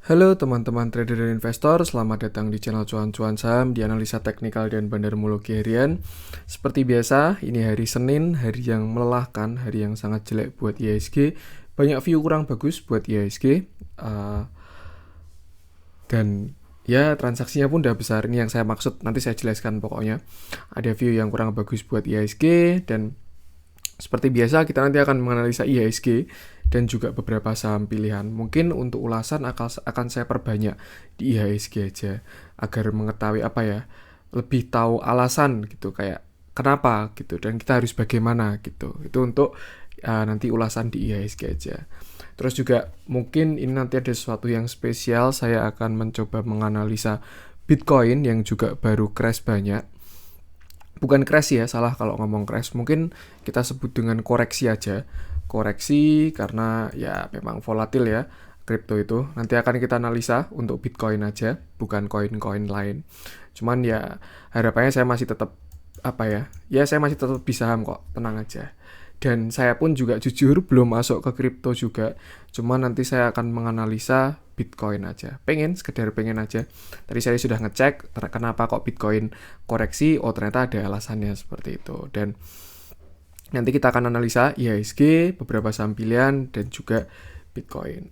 Halo teman-teman trader dan investor, selamat datang di channel Cuan-Cuan Saham di analisa teknikal dan bandarmologi harian. Seperti biasa, ini hari Senin, hari yang melelahkan, hari yang sangat jelek buat IHSG. Banyak view kurang bagus buat IHSG. Dan ya transaksinya pun udah besar. Ini yang saya maksud, nanti saya jelaskan pokoknya. Ada view yang kurang bagus buat IHSG dan seperti biasa kita nanti akan menganalisa IHSG dan juga beberapa saham pilihan. Mungkin untuk ulasan akan saya perbanyak di IHSG aja agar mengetahui lebih tahu alasan gitu, kayak kenapa gitu dan kita harus bagaimana gitu. Itu untuk nanti ulasan di IHSG aja. Terus juga mungkin ini nanti ada sesuatu yang spesial, saya akan mencoba menganalisa Bitcoin yang juga baru crash banyak. Bukan crash ya, salah kalau ngomong crash. Mungkin kita sebut dengan koreksi aja. Koreksi karena ya memang volatil ya kripto itu. Nanti akan kita analisa untuk Bitcoin aja, bukan koin-koin lain. Cuman ya harapannya saya masih tetap saya masih tetap di saham kok, tenang aja. Dan saya pun juga jujur belum masuk ke kripto juga. Cuman nanti saya akan menganalisa Bitcoin aja. Sekedar pengen aja. Tadi saya sudah ngecek kenapa kok Bitcoin koreksi. Oh, ternyata ada alasannya seperti itu. Dan nanti kita akan analisa IHSG, beberapa saham pilihan, dan juga Bitcoin.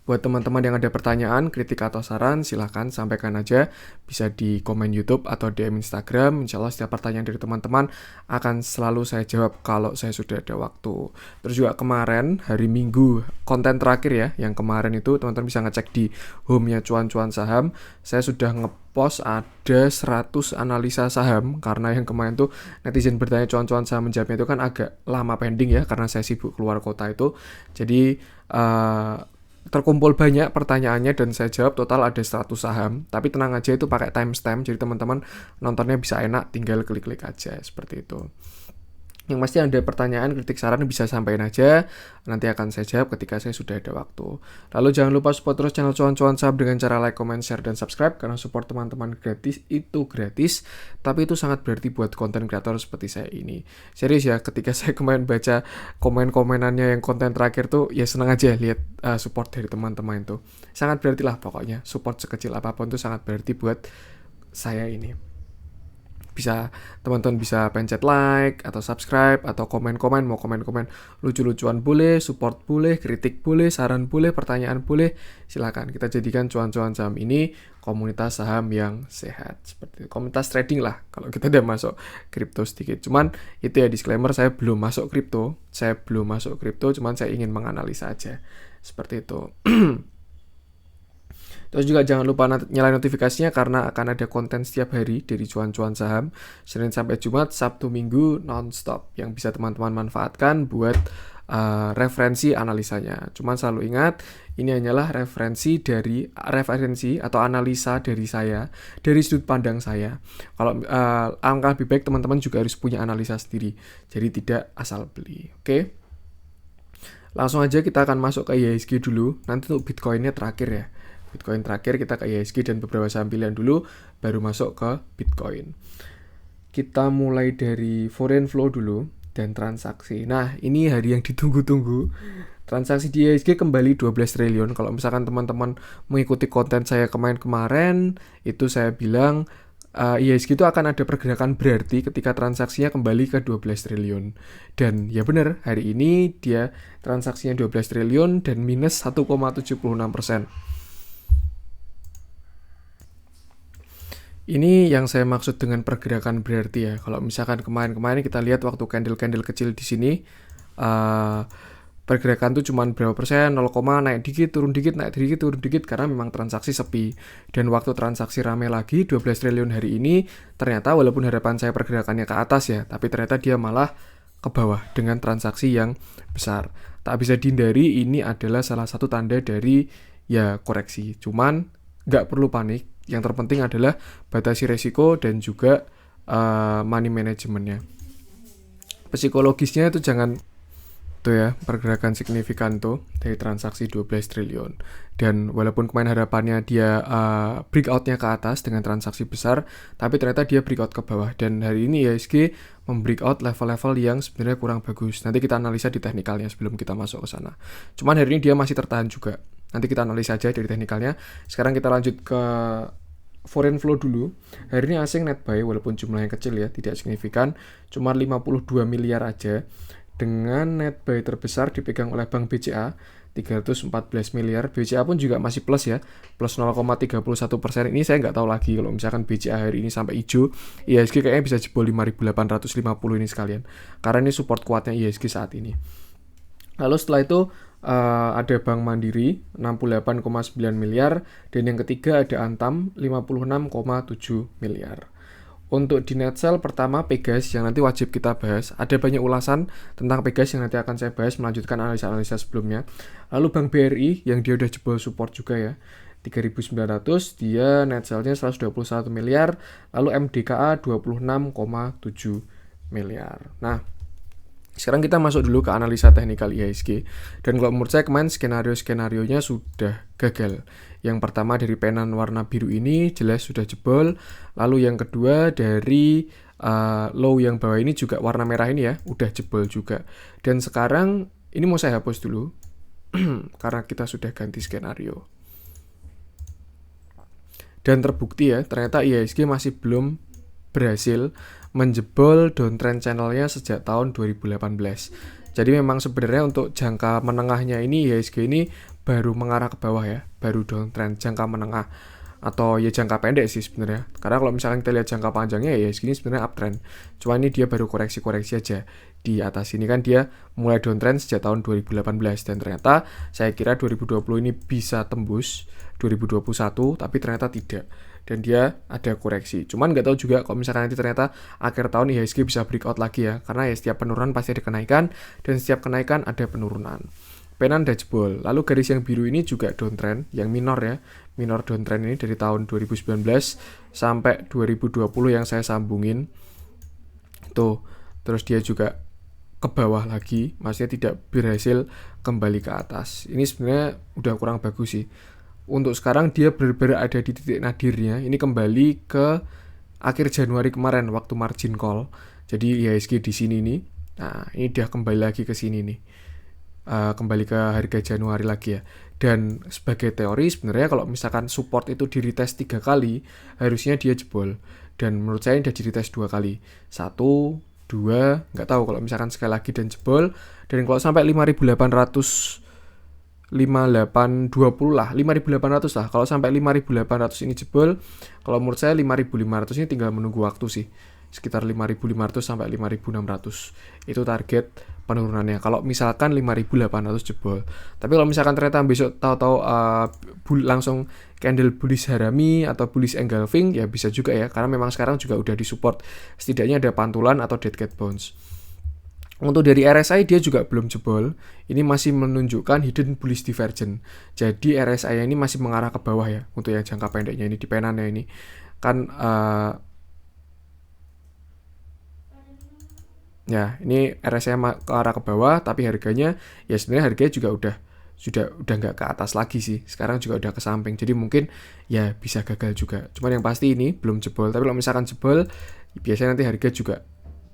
Buat teman-teman yang ada pertanyaan, kritik atau saran, silahkan sampaikan aja. Bisa di komen YouTube atau DM Instagram. Insya Allah setiap pertanyaan dari teman-teman akan selalu saya jawab kalau saya sudah ada waktu. Terus juga kemarin, hari Minggu, konten terakhir ya, yang kemarin itu teman-teman bisa ngecek di home-nya Cuan-Cuan Saham. Saya sudah ngepost ada 100 analisa saham, karena yang kemarin tuh netizen bertanya Cuan-Cuan Saham menjawabnya itu kan agak lama pending ya, karena saya sibuk keluar kota itu. Jadi terkumpul banyak pertanyaannya dan saya jawab total ada 100 saham. Tapi tenang aja, itu pakai timestamp, jadi teman-teman nontonnya bisa enak, tinggal klik-klik aja seperti itu. Yang pasti ada pertanyaan, kritik, saran bisa sampaikan aja. Nanti akan saya jawab ketika saya sudah ada waktu. Lalu jangan lupa support terus channel Cuan-Cuan Saham dengan cara like, comment, share, dan subscribe. Karena support teman-teman gratis itu gratis. Tapi itu sangat berarti buat konten kreator seperti saya ini. Serius ya, ketika saya kemarin baca komen-komenannya yang konten terakhir tuh, ya senang aja lihat support dari teman-teman itu. Sangat berarti lah pokoknya. Support sekecil apapun itu sangat berarti buat saya ini. Bisa teman-teman bisa pencet like atau subscribe atau komen-komen, mau komen-komen lucu-lucuan boleh, support boleh, kritik boleh, saran boleh, pertanyaan boleh, silakan. Kita jadikan Cuan-Cuan Saham ini komunitas saham yang sehat, seperti itu. Komunitas trading lah kalau kita udah masuk kripto sedikit. Cuman itu ya disclaimer, saya belum masuk kripto, cuman saya ingin menganalisa aja seperti itu. Terus juga jangan lupa nyalain notifikasinya karena akan ada konten setiap hari dari Cuan-Cuan Saham, Senin sampai Jumat, Sabtu Minggu non-stop yang bisa teman-teman manfaatkan buat referensi analisanya. Cuman selalu ingat, ini hanyalah referensi atau analisa dari saya, dari sudut pandang saya. Kalau angka lebih baik teman-teman juga harus punya analisa sendiri, jadi tidak asal beli. Oke? Langsung aja kita akan masuk ke IHSG dulu. Nanti untuk Bitcoinnya terakhir ya. Bitcoin terakhir kita ke IHSG dan beberapa saham pilihan dulu, baru masuk ke Bitcoin. Kita mulai dari foreign flow dulu dan transaksi. Nah, ini hari yang ditunggu-tunggu. Transaksi di IHSG kembali 12 triliun. Kalau misalkan teman-teman mengikuti konten saya kemarin, itu saya bilang IHSG itu akan ada pergerakan berarti ketika transaksinya kembali ke 12 triliun. Dan ya benar, hari ini dia transaksinya 12 triliun dan minus 1,76%. Ini yang saya maksud dengan pergerakan berarti ya. Kalau misalkan kemarin kita lihat waktu candle-candle kecil di sini, pergerakan tuh cuma berapa persen, 0, naik dikit, turun dikit, naik dikit, turun dikit, karena memang transaksi sepi. Dan waktu transaksi rame lagi, 12 triliun hari ini, ternyata walaupun harapan saya pergerakannya ke atas ya, tapi ternyata dia malah ke bawah dengan transaksi yang besar. Tak bisa dihindari, ini adalah salah satu tanda dari ya koreksi. Cuman nggak perlu panik. Yang terpenting adalah batasi resiko dan juga money managementnya. Psikologisnya itu jangan tuh ya, pergerakan signifikan tuh dari transaksi 12 triliun. Dan walaupun kemarin harapannya dia breakout-nya ke atas dengan transaksi besar, tapi ternyata dia breakout ke bawah. Dan hari ini IHSG membreakout level-level yang sebenarnya kurang bagus. Nanti kita analisa di teknikalnya sebelum kita masuk ke sana. Cuman hari ini dia masih tertahan juga. Nanti kita analisa aja dari teknikalnya. Sekarang kita lanjut ke foreign flow dulu. Hari ini asing net buy walaupun jumlahnya kecil ya, tidak signifikan, cuma 52 miliar aja. Dengan net buy terbesar dipegang oleh Bank BCA 314 miliar. BCA pun juga masih plus ya, plus 0,31%. Ini saya nggak tahu lagi kalau misalkan BCA hari ini sampai hijau, IHSG kayaknya bisa jebol 5.850 ini sekalian, karena ini support kuatnya IHSG saat ini. Lalu setelah itu ada Bank Mandiri 68,9 miliar, dan yang ketiga ada Antam 56,7 miliar. Untuk di net sell pertama Pegas yang nanti wajib kita bahas. Ada banyak ulasan tentang Pegas yang nanti akan saya bahas melanjutkan analisa-analisa sebelumnya. Lalu Bank BRI yang dia udah jebol support juga ya, 3.900, dia net sell-nya 121 miliar. Lalu MDKA 26,7 miliar. Nah, sekarang kita masuk dulu ke analisa teknikal IHSG. Dan kalau menurut saya kemarin skenario-skenarionya sudah gagal. Yang pertama dari penan warna biru ini jelas sudah jebol. Lalu yang kedua dari low yang bawah ini juga warna merah ini ya, udah jebol juga. Dan sekarang ini mau saya hapus dulu karena kita sudah ganti skenario. Dan terbukti ya, ternyata IHSG masih belum berhasil menjebol downtrend channelnya sejak tahun 2018. Jadi memang sebenarnya untuk jangka menengahnya ini IHSG ini baru mengarah ke bawah ya, baru downtrend jangka menengah atau ya jangka pendek sih sebenarnya. Karena kalau misalkan kita lihat jangka panjangnya ya IHSG ini sebenarnya uptrend. Cuma ini dia baru koreksi-koreksi aja. Di atas ini kan dia mulai downtrend sejak tahun 2018 dan ternyata saya kira 2020 ini bisa tembus 2021 tapi ternyata tidak. Dan dia ada koreksi. Cuman nggak tahu juga kalau misalkan nanti ternyata akhir tahun IHSG bisa breakout lagi ya. Karena ya setiap penurunan pasti ada kenaikan dan setiap kenaikan ada penurunan. Penan udah jebol. Lalu garis yang biru ini juga downtrend, yang minor ya. Minor downtrend ini dari tahun 2019 sampai 2020 yang saya sambungin. Tuh, terus dia juga ke bawah lagi, maksudnya tidak berhasil kembali ke atas. Ini sebenarnya udah kurang bagus sih. Untuk sekarang dia benar-benar ada di titik nadirnya. Ini kembali ke akhir Januari kemarin waktu margin call. Jadi IHSG di sini nih. Nah, ini dia kembali lagi ke sini nih. Kembali ke harga Januari lagi ya. Dan sebagai teori sebenarnya kalau misalkan support itu di retest 3 kali, harusnya dia jebol. Dan menurut saya udah di retest 2 kali. 1, 2, nggak tahu kalau misalkan sekali lagi dan jebol. Dan kalau sampai 5820 lah, 5800 lah. Kalau sampai 5800 ini jebol, kalau menurut saya 5500 ini tinggal menunggu waktu sih. Sekitar 5500 sampai 5600. Itu target penurunannya. Kalau misalkan 5800 jebol. Tapi kalau misalkan ternyata besok tahu-tahu langsung candle bullish harami atau bullish engulfing ya bisa juga ya, karena memang sekarang juga udah disupport. Setidaknya ada pantulan atau dead cat bounce. Untuk dari RSI dia juga belum jebol. Ini masih menunjukkan hidden bullish divergence. Jadi RSI ini masih mengarah ke bawah ya. Untuk yang jangka pendeknya ini di penannya ini kan ya ini RSI ke arah ke bawah, tapi harganya ya sebenarnya harganya juga udah nggak ke atas lagi sih. Sekarang juga udah ke samping. Jadi mungkin ya bisa gagal juga. Cuman yang pasti ini belum jebol. Tapi kalau misalkan jebol, biasanya nanti harga juga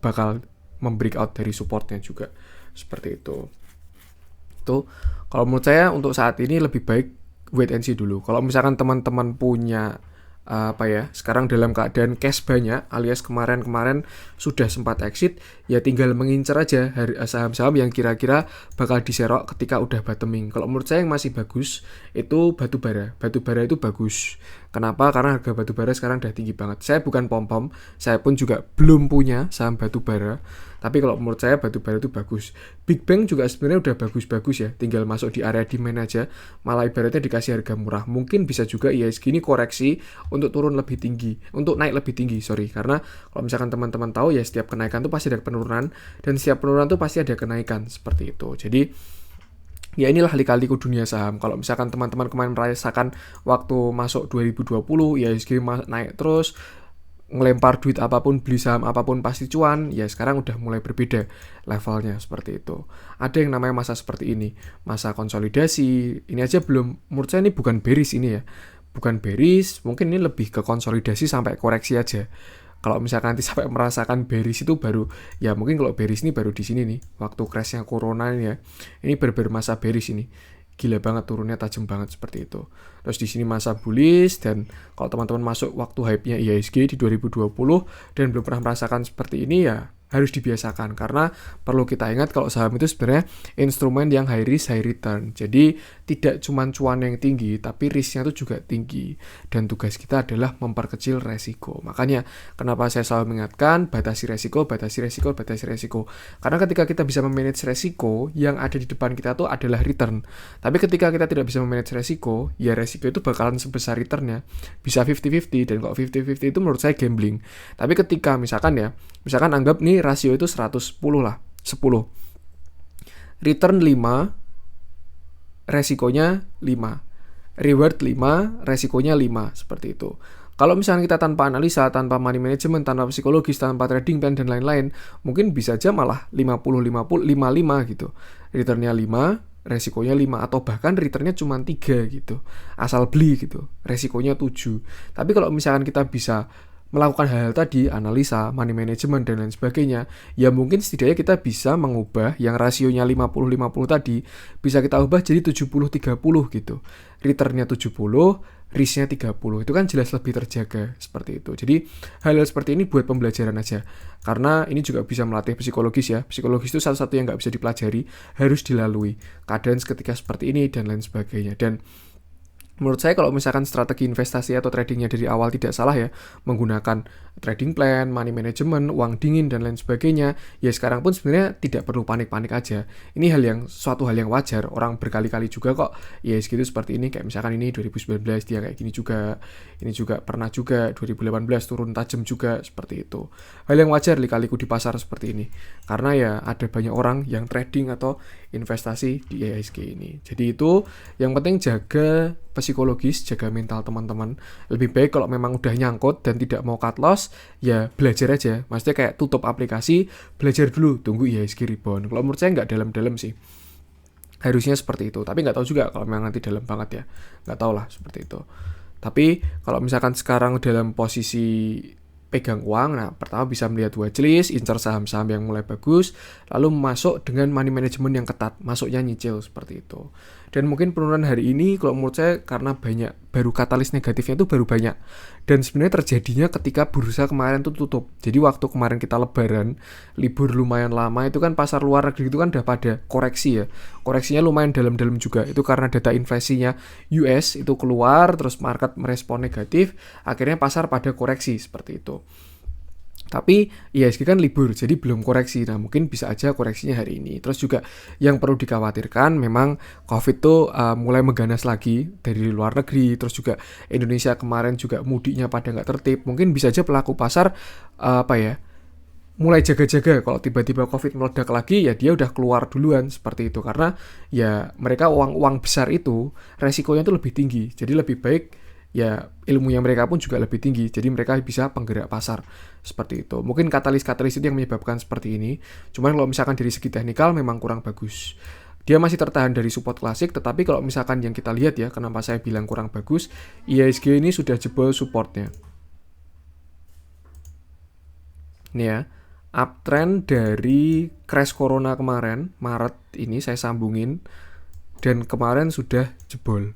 bakal membreakout dari supportnya juga. Seperti itu. Tuh, kalau menurut saya untuk saat ini lebih baik wait and see dulu. Kalau misalkan teman-teman punya sekarang dalam keadaan cash banyak alias kemarin sudah sempat exit, ya tinggal mengincar aja saham-saham yang kira-kira bakal diserok ketika udah bottoming. Kalau menurut saya yang masih bagus itu batubara itu bagus. Kenapa? Karena harga batubara sekarang udah tinggi banget. Saya bukan pom-pom, saya pun juga belum punya saham batubara, tapi kalau menurut saya batubara itu bagus. Big Bang juga sebenarnya udah bagus-bagus ya, tinggal masuk di area demand aja, malah ibaratnya dikasih harga murah. Mungkin bisa juga IHSG ini koreksi untuk turun lebih tinggi, untuk naik lebih tinggi, karena kalau misalkan teman-teman tahu ya setiap kenaikan tuh pasti ada penurunan, dan setiap penurunan tuh pasti ada kenaikan, seperti itu. Jadi ya inilah lika-liku dunia saham. Kalau misalkan teman-teman kemarin merasakan waktu masuk 2020 IHSG naik terus, ngelempar duit apapun, beli saham apapun pasti cuan, ya sekarang udah mulai berbeda levelnya, seperti itu. Ada yang namanya masa seperti ini, masa konsolidasi. Ini aja belum, menurut saya ini bukan bearish ini ya, bukan bearish, mungkin ini lebih ke konsolidasi sampai koreksi aja. Kalau misalkan nanti sampai merasakan bearish itu baru, ya mungkin kalau bearish ini baru di sini nih, waktu crashnya corona ini ya, ini benar-benar masa bearish ini. gila banget turunnya, tajam banget seperti itu. Terus di sini masa bullish, dan kalau teman-teman masuk waktu hype-nya IHSG di 2020 dan belum pernah merasakan seperti ini, ya harus dibiasakan, karena perlu kita ingat kalau saham itu sebenarnya instrumen yang high risk high return. Jadi tidak cuma cuan yang tinggi, tapi risknya itu juga tinggi, dan tugas kita adalah memperkecil resiko. Makanya kenapa saya selalu mengingatkan batasi resiko, batasi resiko, batasi resiko. Karena ketika kita bisa memanage resiko, yang ada di depan kita tuh adalah return. Tapi ketika kita tidak bisa memanage resiko, ya resiko itu bakalan sebesar returnnya, bisa 50-50, dan kalau 50-50 itu menurut saya gambling. Tapi ketika misalkan anggap nih rasio itu 110 lah, 10. Return 5, resikonya 5. Reward 5, resikonya 5, seperti itu. Kalau misalnya kita tanpa analisa, tanpa money management, tanpa psikologis, tanpa trading plan dan lain-lain, mungkin bisa aja malah 50-50, 55 gitu. Returnnya 5, resikonya 5, atau bahkan returnnya cuma 3 gitu. Asal beli gitu, resikonya 7. Tapi kalau misalkan kita bisa melakukan hal-hal tadi, analisa, money management, dan lain sebagainya, ya mungkin setidaknya kita bisa mengubah yang rasionya 50-50 tadi, bisa kita ubah jadi 70-30 gitu. Returnnya 70, risknya 30, itu kan jelas lebih terjaga, seperti itu. Jadi hal-hal seperti ini buat pembelajaran aja, karena ini juga bisa melatih psikologis ya. Psikologis itu satu-satu yang nggak bisa dipelajari, harus dilalui keadaan ketika seperti ini, dan lain sebagainya. Dan menurut saya kalau misalkan strategi investasi atau tradingnya dari awal tidak salah ya, menggunakan trading plan, money management, uang dingin, dan lain sebagainya, ya sekarang pun sebenarnya tidak perlu panik-panik aja. Ini suatu hal yang wajar, orang berkali-kali juga kok ya segitu seperti ini, kayak misalkan ini 2019 dia kayak gini juga, ini juga pernah juga 2018 turun tajam juga, seperti itu. Hal yang wajar lika-liku di pasar seperti ini, karena ya ada banyak orang yang trading atau investasi di IHSG ini. Jadi itu yang penting jaga psikologis, jaga mental teman-teman. Lebih baik kalau memang udah nyangkut dan tidak mau cut loss, ya belajar aja. Maksudnya kayak tutup aplikasi, belajar dulu, tunggu IHSG rebound. Kalau menurut saya nggak dalam-dalam sih. Harusnya seperti itu. Tapi nggak tahu juga kalau memang nanti dalam banget ya. Nggak tahu lah seperti itu. Tapi kalau misalkan sekarang dalam posisi pegang uang, nah pertama bisa melihat watchlist, incar saham-saham yang mulai bagus, lalu masuk dengan money management yang ketat, masuknya nyicil seperti itu. Dan mungkin penurunan hari ini kalau menurut saya karena baru katalis negatifnya itu baru banyak, dan sebenarnya terjadinya ketika bursa kemarin tuh tutup. Jadi waktu kemarin kita lebaran, libur lumayan lama, itu kan pasar luar negeri itu kan udah pada koreksi ya, koreksinya lumayan dalam-dalam juga. Itu karena data inflasinya US itu keluar, terus market merespon negatif, akhirnya pasar pada koreksi seperti itu. Tapi IHSG kan libur, jadi belum koreksi. Nah mungkin bisa aja koreksinya hari ini. Terus juga yang perlu dikhawatirkan memang COVID tuh mulai mengganas lagi dari luar negeri. Terus juga Indonesia kemarin juga mudiknya pada nggak tertib. Mungkin bisa aja pelaku pasar mulai jaga-jaga. Kalau tiba-tiba COVID meledak lagi, ya dia udah keluar duluan seperti itu. Karena ya mereka uang besar itu resikonya tuh lebih tinggi. Jadi lebih baik ya ilmunya mereka pun juga lebih tinggi, jadi mereka bisa penggerak pasar seperti itu. Mungkin katalis-katalis itu yang menyebabkan seperti ini. Cuman kalau misalkan dari segi teknikal memang kurang bagus. Dia masih tertahan dari support klasik, tetapi kalau misalkan yang kita lihat ya, kenapa saya bilang kurang bagus, IHSG ini sudah jebol supportnya. Ini ya, uptrend dari crash corona kemarin, Maret ini saya sambungin, dan kemarin sudah jebol.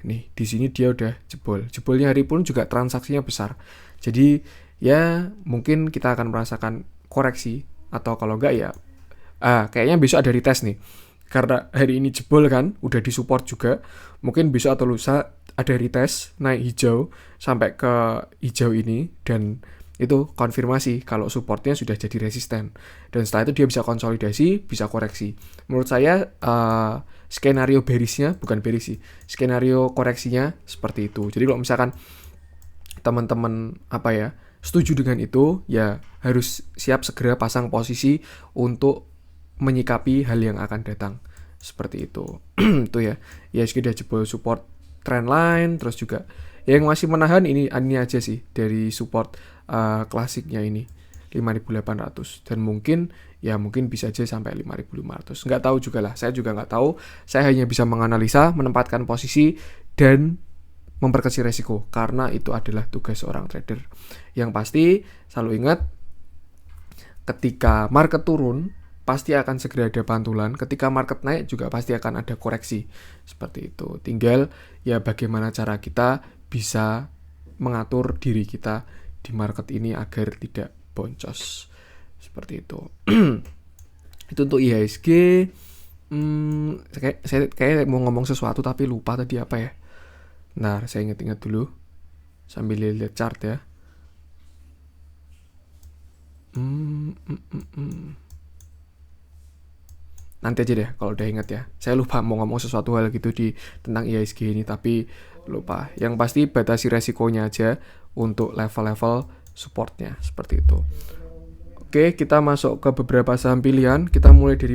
Nih, di sini dia udah jebol. Jebolnya hari pun juga transaksinya besar. Jadi, ya mungkin kita akan merasakan koreksi, atau kalau enggak ya kayaknya besok ada retest nih. Karena hari ini jebol kan, udah disupport juga. Mungkin besok atau lusa ada retest naik hijau sampai ke hijau ini, dan itu konfirmasi kalau supportnya sudah jadi resisten. Dan setelah itu dia bisa konsolidasi, bisa koreksi. Menurut saya skenario skenario koreksinya seperti itu. Jadi kalau misalkan teman-teman setuju dengan itu, ya harus siap segera pasang posisi untuk menyikapi hal yang akan datang. Seperti itu. Itu ya. Ya sudah jebol support trendline, terus juga yang masih menahan ini aja sih dari support klasiknya ini 5.800, dan mungkin bisa aja sampai 5.500. Nggak tahu juga lah, saya juga nggak tahu. Saya hanya bisa menganalisa, menempatkan posisi, dan memperkecil resiko, karena itu adalah tugas seorang trader. Yang pasti selalu ingat, ketika market turun pasti akan segera ada pantulan. Ketika market naik juga pasti akan ada koreksi. Seperti itu. Tinggal ya bagaimana cara kita bisa mengatur diri kita di market ini agar tidak boncos. Seperti itu. Itu untuk IHSG. Saya kayak mau ngomong sesuatu tapi lupa tadi apa ya. Nah, saya ingat-ingat dulu sambil lihat chart ya. Nanti aja deh kalau udah ingat ya. Saya lupa mau ngomong sesuatu hal gitu tentang IHSG ini tapi lupa. Yang pasti batasi resikonya aja untuk level-level supportnya seperti itu. Oke, kita masuk ke beberapa saham pilihan. Kita mulai dari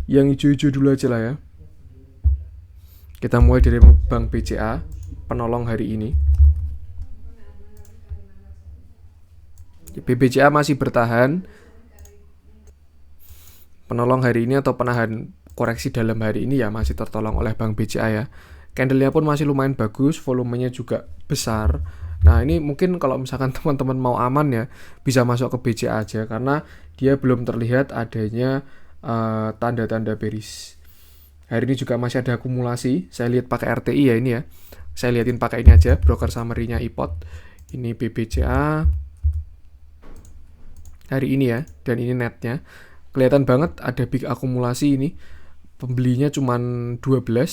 yang hijau-hijau dulu aja lah ya. Kita mulai dari Bank BCA, penolong hari ini. BBCA masih bertahan. Penolong hari ini atau penahan koreksi dalam hari ini ya masih tertolong oleh Bank BCA ya. Candle-nya pun masih lumayan bagus, volumenya juga besar. Nah ini mungkin kalau misalkan teman-teman mau aman ya, bisa masuk ke BCA aja karena dia belum terlihat adanya tanda-tanda bearish. Hari ini juga masih ada akumulasi. Saya lihat pakai RTI ya ini ya. Saya liatin pakai ini aja, broker summary-nya iPod. Ini BBCA hari ini ya, dan ini netnya. Kelihatan banget ada big akumulasi ini. Pembelinya cuma 12,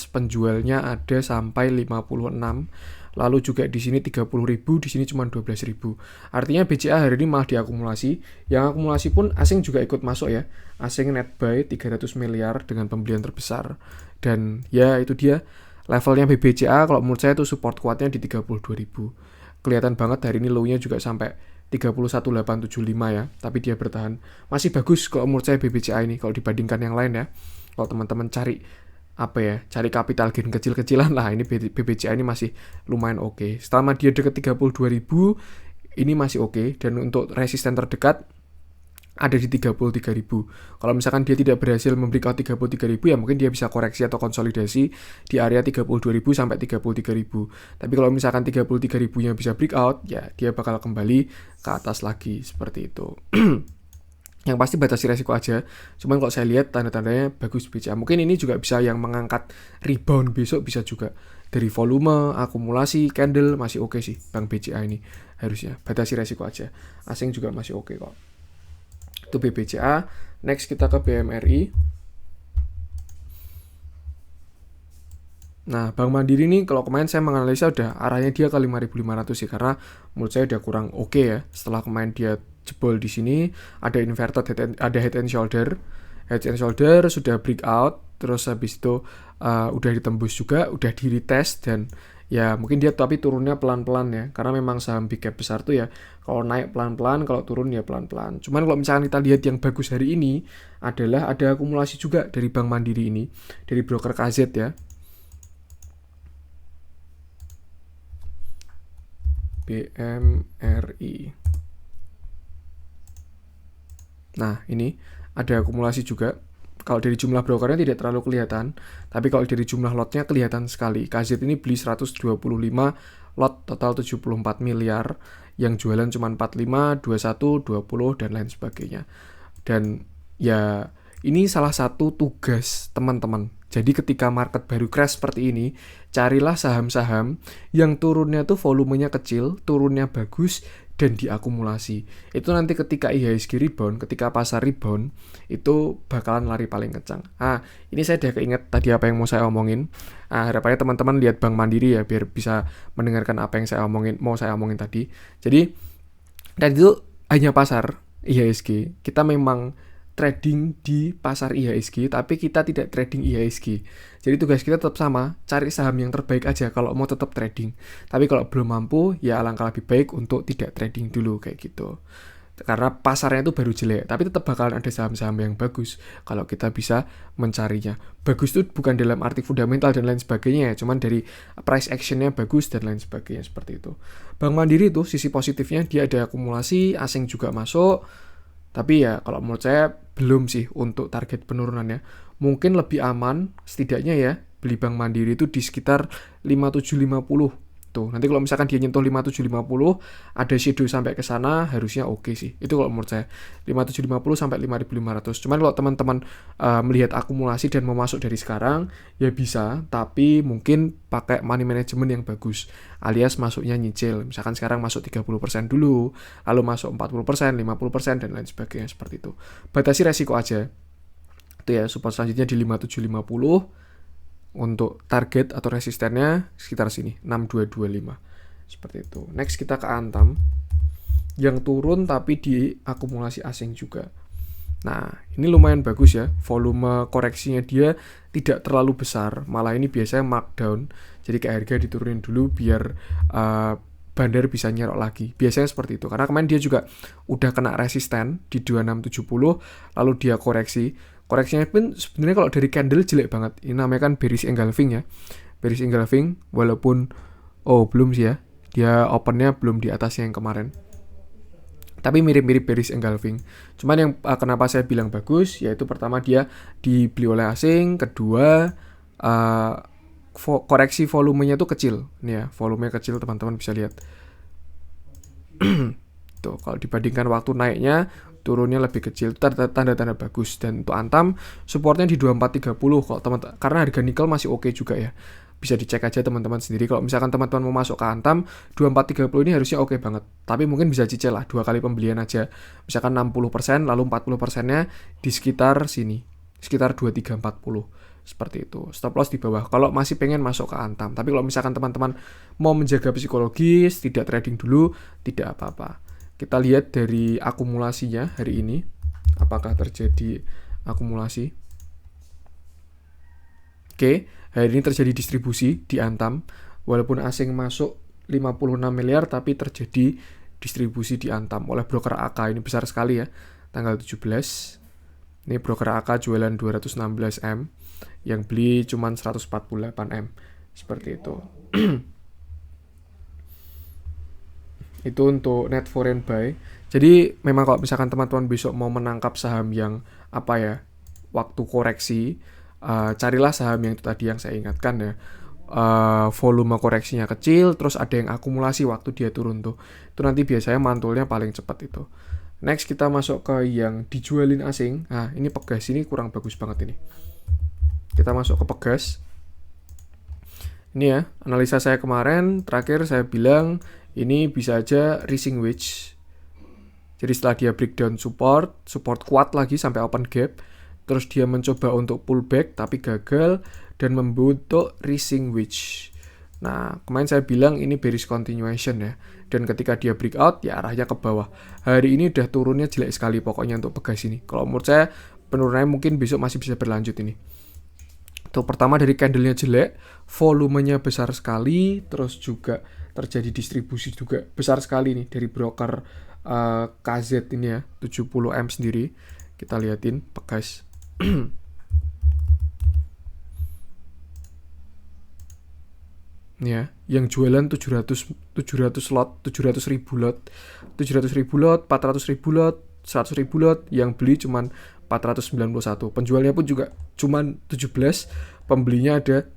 penjualnya ada sampai 56. Lalu juga di sini 30.000, di sini cuma 12.000. Artinya BCA hari ini malah diakumulasi. Yang akumulasi pun asing juga ikut masuk ya. Asing net buy 300 miliar dengan pembelian terbesar. Dan ya itu dia levelnya BBCA kalau menurut saya itu support kuatnya di 32.000. Kelihatan banget hari ini low-nya juga sampai 31.875 ya, tapi dia bertahan. Masih bagus kalau menurut saya BBCA ini kalau dibandingkan yang lain ya. Kalau teman-teman cari cari capital gain kecil-kecilan lah, ini BBCA ini masih lumayan oke. Selama dia dekat 32.000 ini masih oke, dan untuk resisten terdekat ada di 33.000. Kalau misalkan dia tidak berhasil membreakout 33.000 ya mungkin dia bisa koreksi atau konsolidasi di area 32.000 sampai 33.000. Tapi kalau misalkan 33.000-nya bisa breakout ya dia bakal kembali ke atas lagi seperti itu. Yang pasti batasi resiko aja. Cuman kalau saya lihat tanda-tandanya bagus BCA. Mungkin ini juga bisa yang mengangkat rebound besok bisa juga. Dari volume, akumulasi, candle masih oke sih Bank BCA ini harusnya. Batasi resiko aja. Asing juga masih oke kok. Itu BBCA. Next kita ke BMRI. Nah, Bank Mandiri ini kalau kemarin saya menganalisa udah arahnya dia ke 5.500 sih karena menurut saya udah kurang oke ya. Setelah kemarin dia jebol di sini, ada inverted ada head and shoulder. Head and shoulder sudah breakout, terus habis itu udah ditembus juga, udah di retest dan ya mungkin dia tapi turunnya pelan-pelan ya. Karena memang saham big cap besar tuh ya kalau naik pelan-pelan, kalau turun ya pelan-pelan. Cuman kalau misalkan kita lihat yang bagus hari ini adalah ada akumulasi juga dari Bank Mandiri ini, dari broker KZ ya. BMRI. Nah, ini ada akumulasi juga. Kalau dari jumlah brokernya tidak terlalu kelihatan, tapi kalau dari jumlah lotnya kelihatan sekali. KZ ini beli 125 lot, total 74 miliar. Yang jualan cuma 45, 21, 20, dan lain sebagainya. Dan ya, ini salah satu tugas teman-teman. Jadi ketika market baru crash seperti ini, carilah saham-saham yang turunnya tuh volumenya kecil, turunnya bagus, dan diakumulasi. Itu nanti ketika IHSG rebound, ketika pasar rebound, itu bakalan lari paling kencang. Ini saya udah keinget tadi apa yang mau saya omongin. Harapannya teman-teman lihat Bank Mandiri ya, biar bisa mendengarkan apa yang mau saya omongin tadi. Jadi, dan itu hanya pasar IHSG. Kita memang trading di pasar IHSG, tapi kita tidak trading IHSG. Jadi tugas kita tetap sama, cari saham yang terbaik aja kalau mau tetap trading. Tapi kalau belum mampu, ya alangkah lebih baik untuk tidak trading dulu kayak gitu. Karena pasarnya itu baru jelek, tapi tetap bakalan ada saham-saham yang bagus kalau kita bisa mencarinya. Bagus itu bukan dalam arti fundamental dan lain sebagainya, cuman dari price actionnya bagus dan lain sebagainya seperti itu. Bank Mandiri itu sisi positifnya dia ada akumulasi, asing juga masuk. Tapi ya kalau menurut saya belum sih untuk target penurunannya. Mungkin lebih aman setidaknya ya beli Bank Mandiri itu di sekitar 5750. Tuh, nanti kalau misalkan dia nyentuh 5750, ada shadow sampai ke sana, harusnya oke sih. Itu kalau menurut saya 5750 sampai 5500. Cuman kalau teman-teman melihat akumulasi dan mau masuk dari sekarang, ya bisa, tapi mungkin pakai money management yang bagus. Alias masuknya nyicil. Misalkan sekarang masuk 30% dulu, lalu masuk 40%, 50% dan lain sebagainya seperti itu. Batasi resiko aja. Itu ya, support selanjutnya di 5750. Untuk target atau resistennya sekitar sini 6225 seperti itu. Next kita ke Antam yang turun tapi di akumulasi asing juga. Nah, ini lumayan bagus ya. Volume koreksinya dia tidak terlalu besar, malah ini biasanya markdown. Jadi kayak harga diturunin dulu biar bandar bisa nyerok lagi. Biasanya seperti itu. Karena kemarin dia juga udah kena resisten di 2670 lalu dia koreksi. Koreksinya pun sebenarnya kalau dari candle jelek banget. Ini namanya kan bearish engulfing ya. Bearish engulfing walaupun belum sih ya. Dia opennya belum di atasnya yang kemarin. Tapi mirip-mirip bearish engulfing. Cuman yang kenapa saya bilang bagus yaitu pertama dia dibeli oleh asing, kedua koreksi volumenya tuh kecil. Nih ya, volumenya kecil teman-teman bisa lihat. Tuh, kalau dibandingkan waktu naiknya turunnya lebih kecil, tanda-tanda bagus. Dan untuk Antam supportnya di 2430 kalau teman-teman, karena harga nikel masih oke juga ya, bisa dicek aja teman-teman sendiri. Kalau misalkan teman-teman mau masuk ke Antam 2430 ini harusnya oke banget, tapi mungkin bisa cicil lah 2 kali pembelian aja, misalkan 60% lalu 40%-nya di sekitar sini, sekitar 2340 seperti itu. Stop loss di bawah kalau masih pengen masuk ke Antam. Tapi kalau misalkan teman-teman mau menjaga psikologis, tidak trading dulu, tidak apa-apa. Kita lihat dari akumulasinya hari ini, apakah terjadi akumulasi. Oke, hari ini terjadi distribusi di Antam. Walaupun asing masuk 56 miliar, tapi terjadi distribusi di Antam oleh broker AK. Ini besar sekali ya, tanggal 17. Ini broker AK jualan 216M, yang beli cuma 148M. Seperti itu. Itu untuk net foreign buy. Jadi memang kalau misalkan teman-teman besok mau menangkap saham yang waktu koreksi, carilah saham yang itu tadi yang saya ingatkan ya. Volume koreksinya kecil, terus ada yang akumulasi waktu dia turun tuh. Itu nanti biasanya mantulnya paling cepat itu. Next kita masuk ke yang dijualin asing. Nah, ini Pegas ini kurang bagus banget ini. Kita masuk ke Pegas. Ini ya, analisa saya kemarin, terakhir saya bilang ini bisa aja rising wedge. Jadi setelah dia breakdown support kuat lagi sampai open gap, terus dia mencoba untuk pullback tapi gagal dan membentuk rising wedge. Nah, kemarin saya bilang ini bearish continuation ya. Dan ketika dia breakout ya arahnya ke bawah. Hari ini udah turunnya jelek sekali pokoknya untuk Pegas ini. Kalau menurut saya penurunannya mungkin besok masih bisa berlanjut ini. Tuh, pertama dari candlenya jelek, volumenya besar sekali, terus juga terjadi distribusi juga besar sekali nih dari broker KZ ini ya, 70M sendiri. Kita liatin Pegas. Ya, yang jualan 700 lot, 700.000 lot, 700.000 lot, 400.000 lot, 100.000 lot, yang beli cuman 491. Penjualnya pun juga cuman 17, pembelinya ada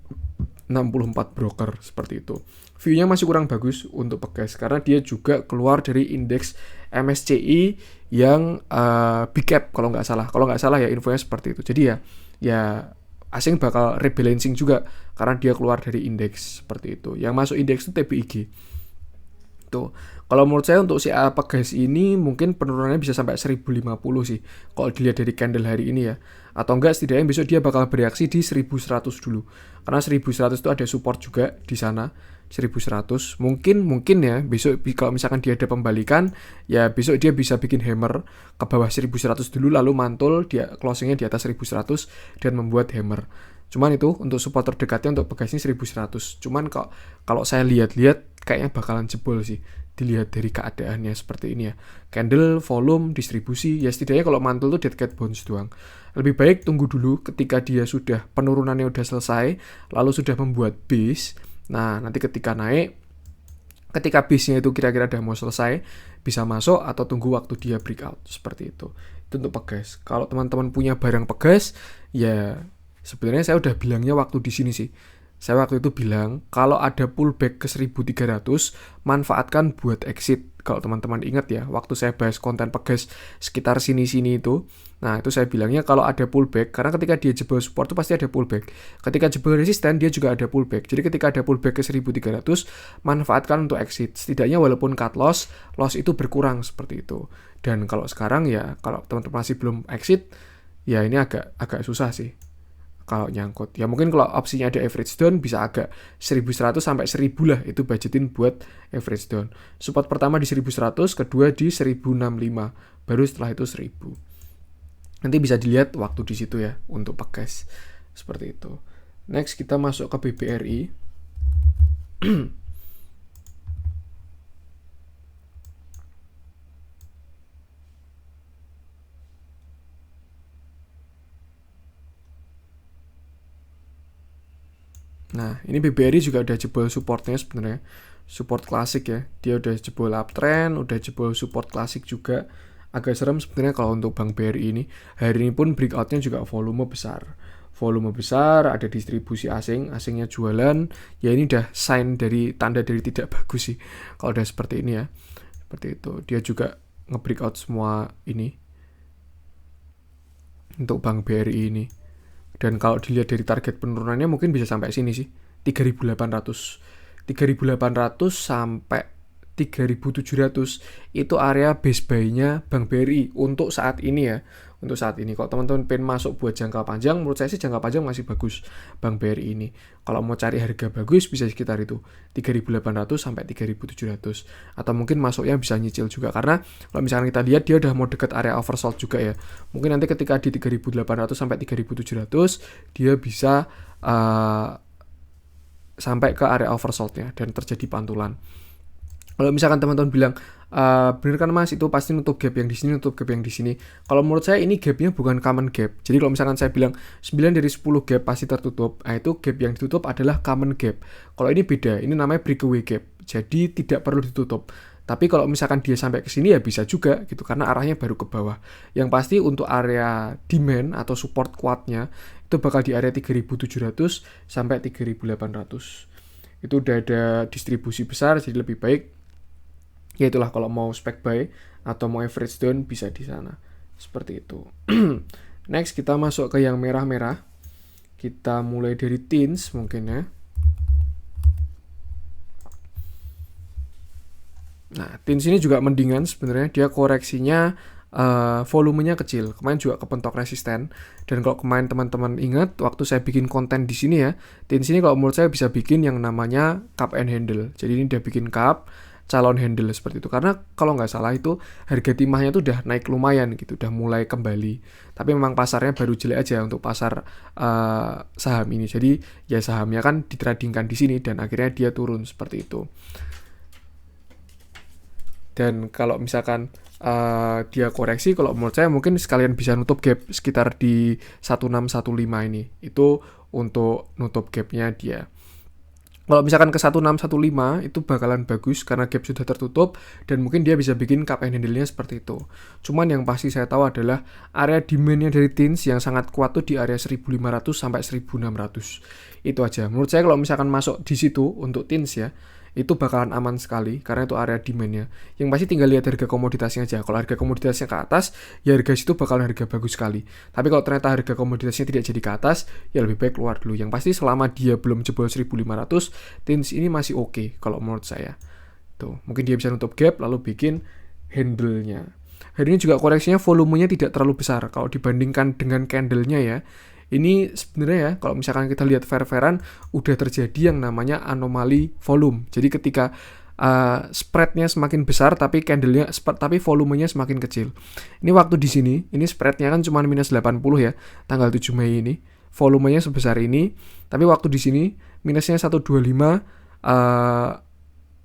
64 broker seperti itu. View-nya masih kurang bagus untuk Pegas karena dia juga keluar dari indeks MSCI yang big cap kalau nggak salah. Kalau nggak salah ya infonya seperti itu. Jadi ya asing bakal rebalancing juga karena dia keluar dari indeks seperti itu. Yang masuk indeks itu TBIG. Tuh. Kalau menurut saya untuk si Pegas ini mungkin penurunannya bisa sampai 1050 sih. Kalau dilihat dari candle hari ini ya. Atau enggak setidaknya besok dia bakal bereaksi di 1100 dulu. Karena 1100 itu ada support juga di sana. 1100 mungkin ya besok kalau misalkan dia ada pembalikan ya besok dia bisa bikin hammer ke bawah 1100 dulu lalu mantul dia closingnya di atas 1100 dan membuat hammer. Cuman itu untuk support terdekatnya untuk Pegas ini 1100. Cuman kalau saya lihat-lihat kayaknya bakalan jebol sih dilihat dari keadaannya seperti ini ya. Candle, volume, distribusi ya setidaknya kalau mantul tuh dead cat bounce doang. Lebih baik tunggu dulu ketika dia sudah penurunannya udah selesai lalu sudah membuat base. Nah, nanti ketika naik, ketika base-nya itu kira-kira udah mau selesai, bisa masuk atau tunggu waktu dia breakout, seperti itu. Itu untuk Pegas. Kalau teman-teman punya barang Pegas, ya sebenarnya saya udah bilangnya waktu di sini sih. saya waktu itu bilang kalau ada pullback ke 1300 manfaatkan buat exit. Kalau teman-teman ingat ya, waktu saya bahas konten pegas sekitar sini-sini itu, nah itu saya bilangnya kalau ada pullback, karena ketika dia jebol support itu pasti ada pullback. Ketika jebol resisten dia juga ada pullback. Jadi ketika ada pullback ke 1300, manfaatkan untuk exit. Setidaknya walaupun cut loss itu berkurang seperti itu. Dan kalau sekarang ya, kalau teman-teman masih belum exit, ya ini agak susah sih kalau nyangkut. Ya mungkin kalau opsinya ada average down bisa agak 1100 sampai 1000 lah, itu budgetin buat average down. Support pertama di 1100, kedua di 1065, baru setelah itu 1000. Nanti bisa dilihat waktu di situ ya untuk pegas seperti itu. Next kita masuk ke BBRI. Nah, ini BBRI juga udah jebol supportnya sebenarnya. Support klasik ya. Dia udah jebol uptrend, udah jebol support klasik juga. Agak serem sebenarnya kalau untuk Bank BRI ini. Hari ini pun breakoutnya juga volume besar. Volume besar, ada distribusi asingnya jualan. Ya ini udah sign dari tanda dari tidak bagus sih. Kalau udah seperti ini ya. Seperti itu. Dia juga nge-breakout semua ini. Untuk Bank BRI ini. Dan kalau dilihat dari target penurunannya mungkin bisa sampai sini sih, 3.800. 3.800 sampai 3.700 itu area base buy-nya Bank BRI untuk saat ini ya. Untuk saat ini, kalau teman-teman pengen masuk buat jangka panjang, menurut saya sih jangka panjang masih bagus Bank BRI ini. Kalau mau cari harga bagus bisa sekitar itu 3.800 sampai 3.700. Atau mungkin masuknya bisa nyicil juga, karena kalau misalkan kita lihat dia udah mau deket area oversold juga ya. Mungkin nanti ketika di 3.800 sampai 3.700 dia bisa sampai ke area oversold-nya dan terjadi pantulan. Kalau misalkan teman-teman bilang, bener kan mas, itu pasti nutup gap yang di sini, nutup gap yang di sini. Kalau menurut saya ini gapnya bukan common gap. Jadi kalau misalkan saya bilang 9 dari 10 gap pasti tertutup, nah itu gap yang ditutup adalah common gap. Kalau ini beda, ini namanya breakaway gap. Jadi tidak perlu ditutup. Tapi kalau misalkan dia sampai ke sini ya bisa juga gitu, karena arahnya baru ke bawah. Yang pasti untuk area demand atau support kuatnya itu bakal di area 3.700 sampai 3.800. Itu udah ada distribusi besar, jadi lebih baik. Ya itulah, kalau mau spec buy atau mau average down bisa di sana. Seperti itu. Next kita masuk ke yang merah-merah. Kita mulai dari teens mungkin ya. Nah, teens ini juga mendingan sebenarnya. Dia koreksinya volumenya kecil. Kemarin juga kepentok resisten. Dan kalau kemarin teman-teman ingat waktu saya bikin konten di sini ya, teens ini kalau menurut saya bisa bikin yang namanya cup and handle. Jadi ini dia bikin cup, calon handle seperti itu. Karena kalau nggak salah itu harga timahnya tuh udah naik lumayan gitu, udah mulai kembali. Tapi memang pasarnya baru jelek aja untuk pasar saham ini. Jadi ya sahamnya kan ditradingkan di sini dan akhirnya dia turun seperti itu. Dan kalau misalkan dia koreksi, kalau menurut saya mungkin sekalian bisa nutup gap sekitar di 1615 ini. Itu untuk nutup gapnya dia. Kalau misalkan ke 1615 itu bakalan bagus karena gap sudah tertutup dan mungkin dia bisa bikin cup and handle-nya seperti itu. Cuman yang pasti saya tahu adalah area demand-nya dari teens yang sangat kuat tuh di area 1.500 sampai 1.600. Itu aja. Menurut saya kalau misalkan masuk di situ untuk teens ya, itu bakalan aman sekali karena itu area demand-nya. Yang pasti tinggal lihat harga komoditasnya aja. Kalau harga komoditasnya ke atas, ya harga situ bakalan harga bagus sekali. Tapi kalau ternyata harga komoditasnya tidak jadi ke atas, ya lebih baik keluar dulu. Yang pasti selama dia belum jebol 1.500, teens ini masih oke kalau menurut saya. Tuh, mungkin dia bisa nutup gap lalu bikin handle-nya. Hari ini juga koreksinya volumenya tidak terlalu besar kalau dibandingkan dengan candle-nya ya. Ini sebenarnya ya, kalau misalkan kita lihat fair-fairan, udah terjadi yang namanya anomali volume. Jadi ketika spreadnya semakin besar, tapi candlenya, tapi volumenya semakin kecil. Ini waktu di sini, ini spreadnya kan cuma minus 80 ya, tanggal 7 Mei ini. Volumenya sebesar ini, tapi waktu di sini minusnya 125,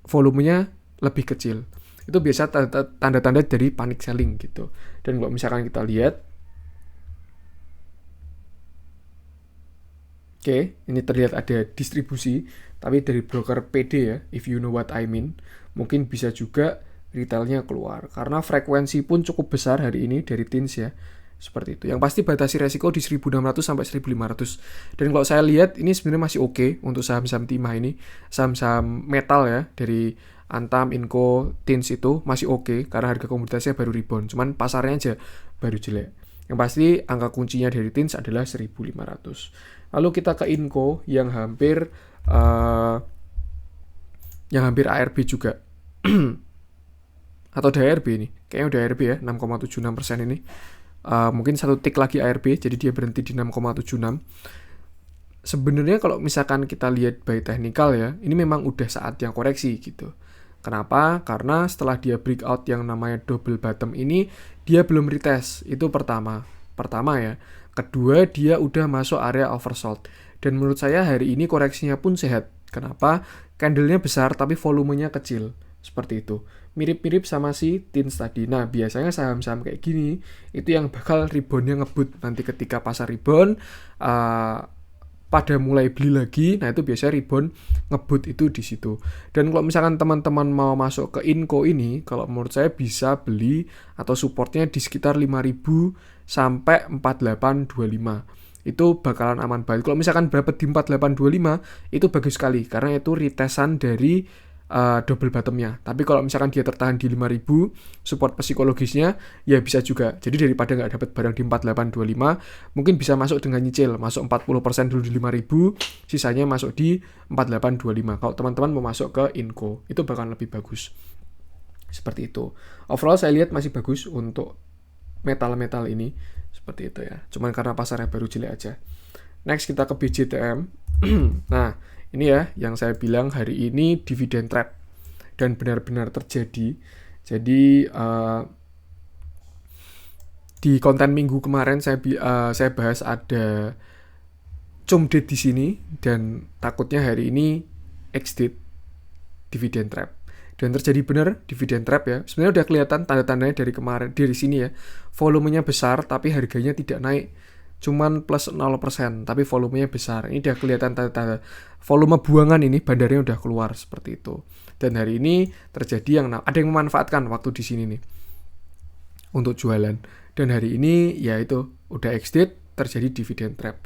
volumenya lebih kecil. Itu biasa tanda-tanda dari panic selling gitu. Dan kalau misalkan kita lihat, oke, ini terlihat ada distribusi, tapi dari broker PD ya, if you know what I mean. Mungkin bisa juga retailnya keluar, karena frekuensi pun cukup besar hari ini dari teens ya. Seperti itu. Yang pasti batasi resiko di 1.600 sampai 1.500. Dan kalau saya lihat ini sebenarnya masih oke untuk saham-saham timah ini, saham-saham metal ya, dari Antam, Inco, Tins itu masih oke karena harga komoditasnya baru rebound. Cuman pasarnya aja baru jelek. Yang pasti angka kuncinya dari Tins adalah 1.500. Lalu kita ke Inco yang hampir ARB juga. Atau udah ARB ini. Kayaknya udah ARB ya, 6,76% ini. Mungkin satu tick lagi ARB, jadi dia berhenti di 6,76. Sebenarnya kalau misalkan kita lihat by technical ya, ini memang udah saat yang koreksi gitu. Kenapa? Karena setelah dia breakout yang namanya double bottom ini, dia belum retest. Itu pertama ya. Kedua, dia udah masuk area oversold. Dan menurut saya hari ini koreksinya pun sehat. Kenapa? Candle-nya besar tapi volumenya kecil. Seperti itu. Mirip-mirip sama si Tins tadi. Nah, biasanya saham-saham kayak gini, itu yang bakal rebound-nya ngebut. Nanti ketika pasar rebound, pada mulai beli lagi, nah itu biasanya rebound ngebut itu di situ. Dan kalau misalkan teman-teman mau masuk ke Inco ini, kalau menurut saya bisa beli atau supportnya di sekitar 5.000 sampai 4825. Itu bakalan aman banget. Kalau misalkan berapa di 4825, itu bagus sekali karena itu retestan dari double bottomnya. Tapi kalau misalkan dia tertahan di 5.000, support psikologisnya ya bisa juga. Jadi daripada nggak dapat barang di 4825, mungkin bisa masuk dengan nyicil, masuk 40% dulu di 5.000, sisanya masuk di 4825. Kalau teman-teman mau masuk ke Inco, itu bakal lebih bagus. Seperti itu. Overall saya lihat masih bagus untuk metal-metal ini. Seperti itu ya. Cuman karena pasarnya baru jelek aja. Next kita ke BJTM. Nah, ini ya yang saya bilang hari ini dividend trap dan benar-benar terjadi. Jadi di konten minggu kemarin saya bahas ada cum-date di sini dan takutnya hari ini ex-date dividend trap. Dan terjadi benar dividend trap ya. Sebenarnya udah kelihatan tanda-tandanya dari kemarin, dari sini ya. Volumenya besar tapi harganya tidak naik. Cuman plus 0%, tapi volumenya besar. Ini udah kelihatan tanda-tanda volume buangan ini, bandarnya udah keluar seperti itu. Dan hari ini terjadi ada yang memanfaatkan waktu di sini nih untuk jualan. Dan hari ini ya itu udah ex-date, terjadi dividend trap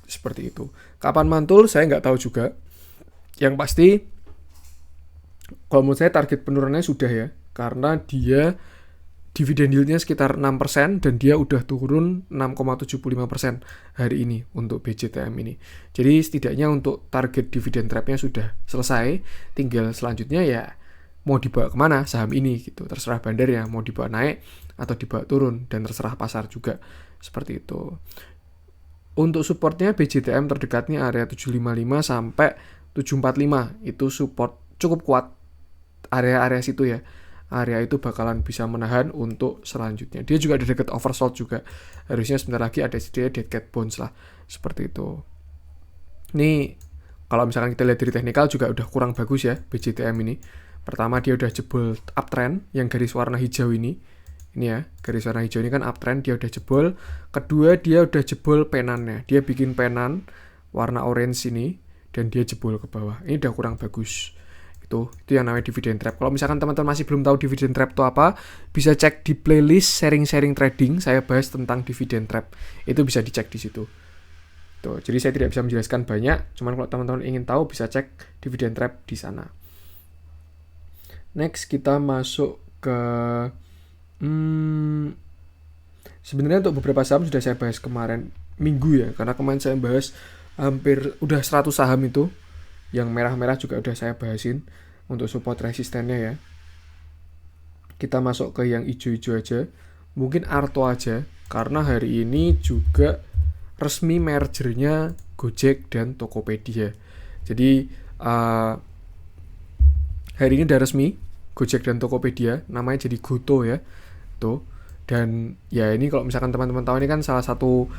seperti itu. Kapan mantul saya nggak tahu juga. Yang pasti kalau menurut saya target penurunannya sudah ya, karena dia dividend yield-nya sekitar 6% dan dia udah turun 6,75% hari ini untuk BJTM ini. Jadi setidaknya untuk target dividend trap-nya sudah selesai. Tinggal selanjutnya ya mau dibawa kemana saham ini gitu. Terserah bandar ya mau dibawa naik atau dibawa turun dan terserah pasar juga. Seperti itu. Untuk supportnya BJTM terdekatnya area 755 sampai 745. Itu support cukup kuat area-area situ ya. Area itu bakalan bisa menahan untuk selanjutnya. Dia juga ada dekat oversold juga. Harusnya sebentar lagi ada dead cat bounce lah. Seperti itu. Ini kalau misalkan kita lihat dari teknikal juga udah kurang bagus ya BJTM ini. Pertama dia udah jebol uptrend yang garis warna hijau ini. Ini ya, garis warna hijau ini kan uptrend, dia udah jebol. Kedua dia udah jebol penannya. Dia bikin penan warna orange ini dan dia jebol ke bawah. Ini udah kurang bagus. Itu yang namanya dividend trap. Kalau misalkan teman-teman masih belum tahu dividend trap itu apa, bisa cek di playlist sharing-sharing trading, saya bahas tentang dividend trap. Itu bisa dicek di situ. Tuh, jadi saya tidak bisa menjelaskan banyak, cuman kalau teman-teman ingin tahu bisa cek dividend trap di sana. Next kita masuk ke sebenarnya untuk beberapa saham sudah saya bahas kemarin minggu ya, karena kemarin saya bahas hampir udah 100 saham itu. Yang merah-merah juga udah saya bahasin untuk support resistennya ya. Kita masuk ke yang hijau-hijau aja. Mungkin Arto aja, karena hari ini juga resmi mergernya Gojek dan Tokopedia. Jadi hari ini udah resmi Gojek dan Tokopedia, namanya jadi Goto ya. Tuh. Dan ya ini kalau misalkan teman-teman tahu ini kan salah satu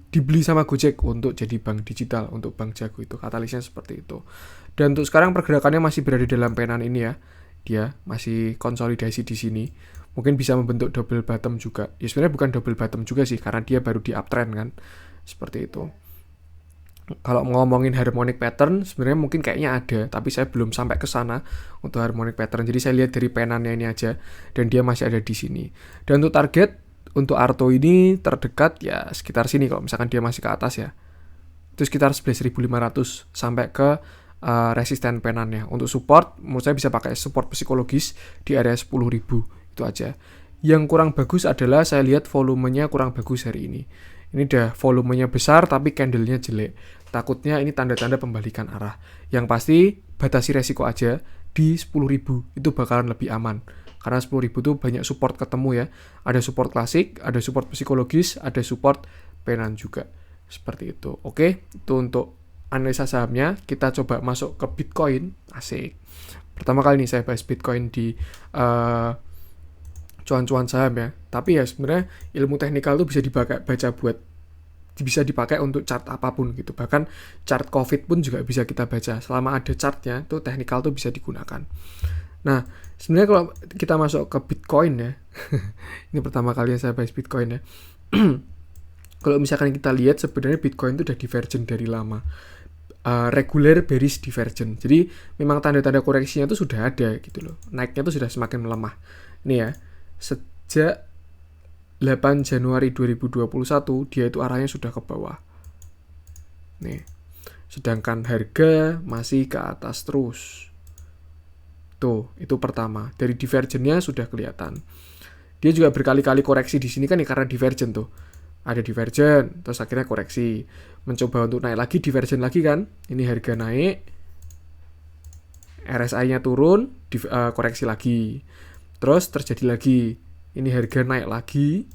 dibeli sama Gojek untuk jadi bank digital, untuk bank jago itu, katalisnya seperti itu. Dan untuk sekarang pergerakannya masih berada dalam penan ini ya. Dia masih konsolidasi di sini. Mungkin bisa membentuk double bottom juga. Ya sebenarnya bukan double bottom juga sih, karena dia baru di uptrend kan. Seperti itu. Kalau ngomongin harmonic pattern sebenarnya mungkin kayaknya ada, tapi saya belum sampai ke sana untuk harmonic pattern. Jadi saya lihat dari penannya ini aja dan dia masih ada di sini. Dan untuk target untuk Arto ini terdekat ya sekitar sini kalau misalkan dia masih ke atas ya. Itu sekitar 11.500 sampai ke resisten penannya. Untuk support menurut saya bisa pakai support psikologis di area 10.000 itu aja. Yang kurang bagus adalah saya lihat volumenya kurang bagus hari ini. Ini udah volumenya besar tapi candlenya jelek. Takutnya ini tanda-tanda pembalikan arah. Yang pasti batasi resiko aja di 10.000 itu bakalan lebih aman. Karena 10.000 itu banyak support ketemu ya. Ada support klasik, ada support psikologis, ada support penan juga. Seperti itu. Oke, itu untuk analisa sahamnya. Kita coba masuk ke Bitcoin. Asik. Pertama kali nih saya bahas Bitcoin di cuan-cuan saham ya. Tapi ya sebenarnya ilmu teknikal itu bisa dipakai untuk chart apapun gitu. Bahkan chart COVID pun juga bisa kita baca. Selama ada chartnya, tuh teknikal tuh bisa digunakan. Nah, sebenarnya kalau kita masuk ke Bitcoin ya, ini pertama kali saya bahas Bitcoin ya. Kalau misalkan kita lihat sebenarnya Bitcoin itu udah divergent dari lama. Regular bearish divergent. Jadi memang tanda-tanda koreksinya itu sudah ada gitu loh. Naiknya itu sudah semakin melemah. Ini ya, sejak 8 Januari 2021 dia itu arahnya sudah ke bawah. Nih. Sedangkan harga masih ke atas terus. Tuh, itu pertama. Dari divergennya sudah kelihatan. Dia juga berkali-kali koreksi di sini kan ya karena divergent tuh. Ada divergent, terus akhirnya koreksi. Mencoba untuk naik lagi, divergent lagi kan. Ini harga naik. RSI-nya turun, koreksi lagi. Terus terjadi lagi. Ini harga naik lagi.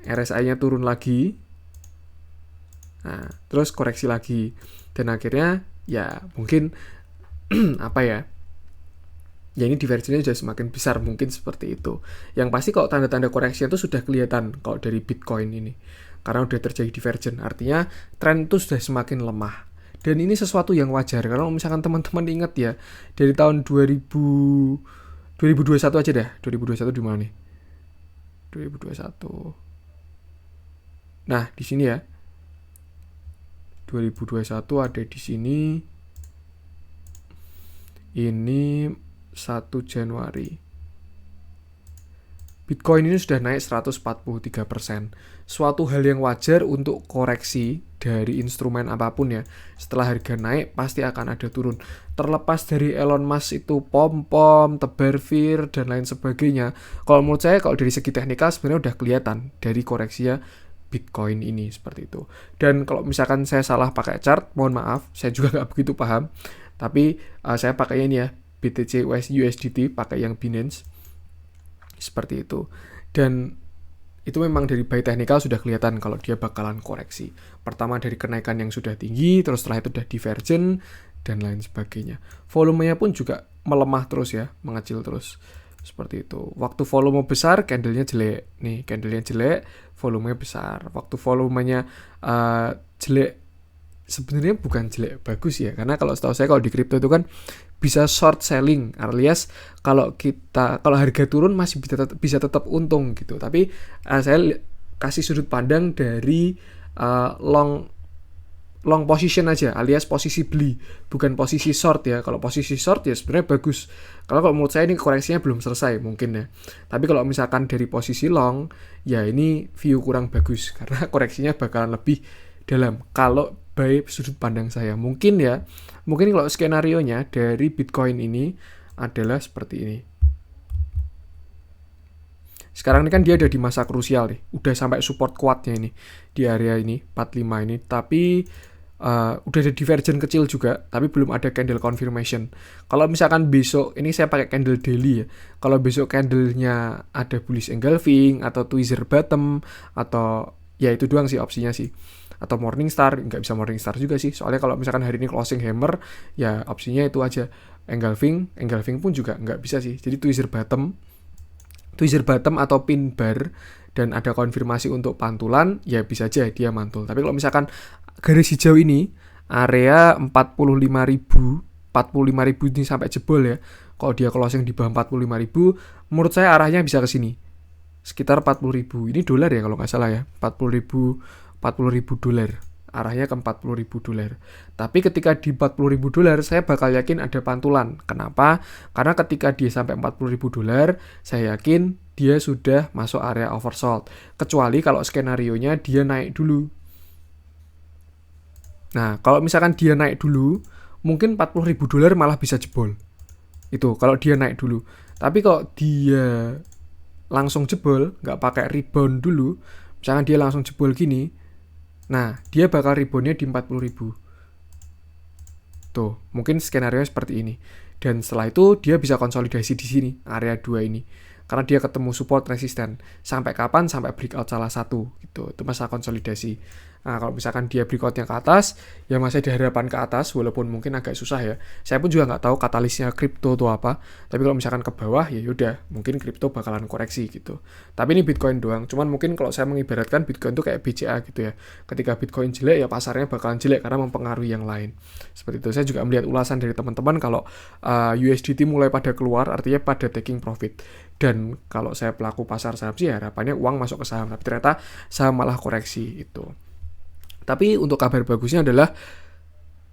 RSI-nya turun lagi. Nah, terus koreksi lagi. Dan akhirnya ya mungkin apa ya? Ya ini divergennya sudah semakin besar mungkin seperti itu. Yang pasti kalau tanda-tanda koreksi itu sudah kelihatan kalau dari Bitcoin ini. Karena udah terjadi divergen. Artinya tren itu sudah semakin lemah. Dan ini sesuatu yang wajar. Karena misalkan teman-teman ingat ya, dari tahun 2021 aja dah. 2021 di mana nih? 2021. Nah, di sini ya. 2021 ada di sini. Ini 1 Januari. Bitcoin ini sudah naik 143%. Suatu hal yang wajar untuk koreksi dari instrumen apapun ya. Setelah harga naik pasti akan ada turun. Terlepas dari Elon Musk itu pom-pom, tebar fear, dan lain sebagainya. Kalau menurut saya kalau dari segi teknikal sebenarnya udah kelihatan dari koreksinya Bitcoin ini seperti itu. Dan kalau misalkan saya salah pakai chart, mohon maaf, saya juga nggak begitu paham. Tapi saya pakainya ini ya, BTC USDT, pakai yang Binance. Seperti itu. Dan itu memang dari buy technical sudah kelihatan kalau dia bakalan koreksi. Pertama dari kenaikan yang sudah tinggi, terus setelah itu udah divergent, dan lain sebagainya. Volumenya pun juga melemah terus ya, mengecil terus. Seperti itu. Waktu volume besar, candlenya jelek. Nih, candlenya jelek, volumenya besar. Waktu volumenya jelek, sebenarnya bukan jelek, bagus ya. Karena kalau setahu saya kalau di crypto itu kan bisa short selling, alias kalau harga turun masih bisa tetap untung gitu. Tapi saya kasih sudut pandang dari long position aja, alias posisi beli, bukan posisi short ya. Kalau posisi short ya sebenarnya bagus. Kalau menurut saya ini koreksinya belum selesai mungkin ya. Tapi kalau misalkan dari posisi long, ya ini view kurang bagus karena koreksinya bakalan lebih dalam. Kalau by sudut pandang saya mungkin kalau skenario-nya dari Bitcoin ini adalah seperti ini. Sekarang ini kan dia ada di masa krusial nih, udah sampai support kuatnya ini di area ini 45 ini, tapi udah ada divergen kecil juga, tapi belum ada candle confirmation. Kalau misalkan besok ini saya pakai candle daily ya, kalau besok candlenya ada bullish engulfing atau tweezer bottom atau ya itu doang sih opsinya sih. Atau Morningstar, nggak bisa Morningstar juga sih. Soalnya kalau misalkan hari ini closing hammer, ya opsinya itu aja. Engulfing pun juga nggak bisa sih. Jadi tweezer bottom atau pin bar, dan ada konfirmasi untuk pantulan, ya bisa aja dia mantul. Tapi kalau misalkan garis hijau ini, area 45.000 ini sampai jebol ya. Kalau dia closing di bawah 45.000, menurut saya arahnya bisa ke sini. Sekitar 40.000. Ini dolar ya kalau nggak salah ya. 40.000 $40,000 arahnya ke $40.000. Tapi ketika di $40.000 saya bakal yakin ada pantulan. Kenapa? Karena ketika dia sampai $40.000, saya yakin dia sudah masuk area oversold. Kecuali kalau skenarionya dia naik dulu. Nah, kalau misalkan dia naik dulu, mungkin $40.000 malah bisa jebol. Itu kalau dia naik dulu. Tapi kalau dia langsung jebol, nggak pakai rebound dulu, misalkan dia langsung jebol gini, nah dia bakal reboundnya di 40.000. Tuh, mungkin skenario seperti ini. Dan setelah itu dia bisa konsolidasi di sini, area 2 ini. Karena dia ketemu support resisten. Sampai kapan? Sampai breakout salah satu. Gitu. Itu masa konsolidasi. Nah, kalau misalkan dia breakoutnya ke atas, ya masih ada harapan ke atas, walaupun mungkin agak susah ya. Saya pun juga nggak tahu katalisnya kripto itu apa. Tapi kalau misalkan ke bawah, ya yaudah, mungkin kripto bakalan koreksi gitu. Tapi ini Bitcoin doang. Cuman mungkin kalau saya mengibaratkan Bitcoin itu kayak BCA gitu ya. Ketika Bitcoin jelek, ya pasarnya bakalan jelek karena mempengaruhi yang lain. Seperti itu. Saya juga melihat ulasan dari teman-teman kalau USDT mulai pada keluar, artinya pada taking profit. Dan kalau saya pelaku pasar saham sih harapannya uang masuk ke saham. Tapi ternyata saham malah koreksi itu. Tapi untuk kabar bagusnya adalah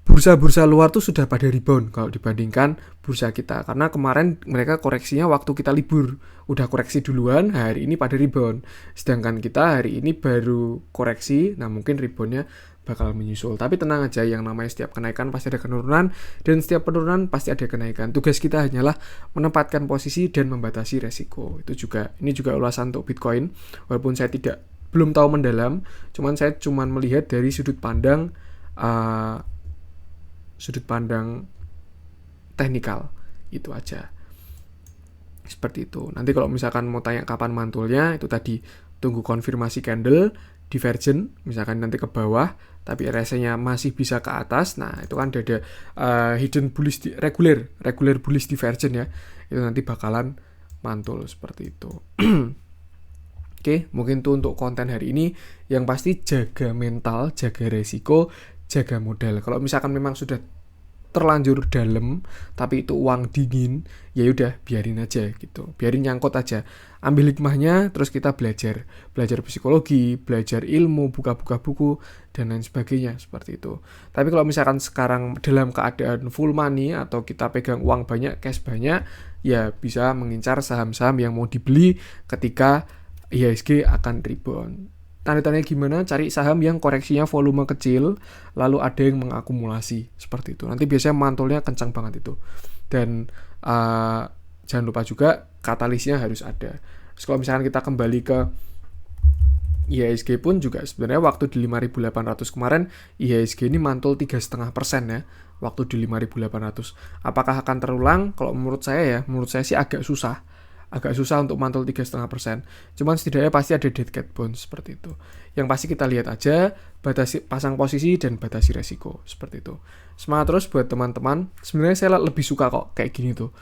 bursa-bursa luar tuh sudah pada rebound kalau dibandingkan bursa kita. Karena kemarin mereka koreksinya waktu kita libur. Udah koreksi duluan, hari ini pada rebound. Sedangkan kita hari ini baru koreksi, nah mungkin reboundnya bakal menyusul. Tapi tenang aja, yang namanya setiap kenaikan pasti ada penurunan, dan setiap penurunan pasti ada kenaikan. Tugas kita hanyalah menempatkan posisi dan membatasi resiko. Ini juga ulasan untuk Bitcoin. Walaupun saya belum tahu mendalam, saya melihat dari sudut pandang teknikal, itu aja. Seperti itu. Nanti kalau misalkan mau tanya kapan mantulnya, itu tadi tunggu konfirmasi candle divergent, misalkan nanti ke bawah tapi RSI-nya masih bisa ke atas. Nah, itu kan ada hidden bullish regular bullish divergent ya. Itu nanti bakalan mantul seperti itu. Oke, mungkin itu untuk konten hari ini. Yang pasti jaga mental, jaga resiko, jaga modal. Kalau misalkan memang sudah terlanjur dalam, tapi itu uang dingin, ya udah biarin aja gitu. Biarin nyangkut aja. Ambil hikmahnya, terus kita belajar psikologi, belajar ilmu, buka-buka buku, dan lain sebagainya, seperti itu. Tapi kalau misalkan sekarang dalam keadaan full money, atau kita pegang uang banyak, cash banyak, ya bisa mengincar saham-saham yang mau dibeli ketika IHSG akan rebound. Tanda-tandanya gimana? Cari saham yang koreksinya volume kecil, lalu ada yang mengakumulasi, seperti itu. Nanti biasanya mantulnya kencang banget itu. Dan jangan lupa juga katalisnya harus ada. Terus kalau misalkan kita kembali ke IHSG pun juga sebenarnya waktu di 5.800 kemarin, IHSG ini mantul 3,5% ya, waktu di 5.800. Apakah akan terulang? Kalau menurut saya sih agak susah untuk mantul 3,5%. Cuman setidaknya pasti ada dead cat bounce seperti itu. Yang pasti kita lihat aja, pasang posisi dan batasi resiko seperti itu. Semangat terus buat teman-teman. Sebenarnya saya lebih suka kok kayak gini tuh.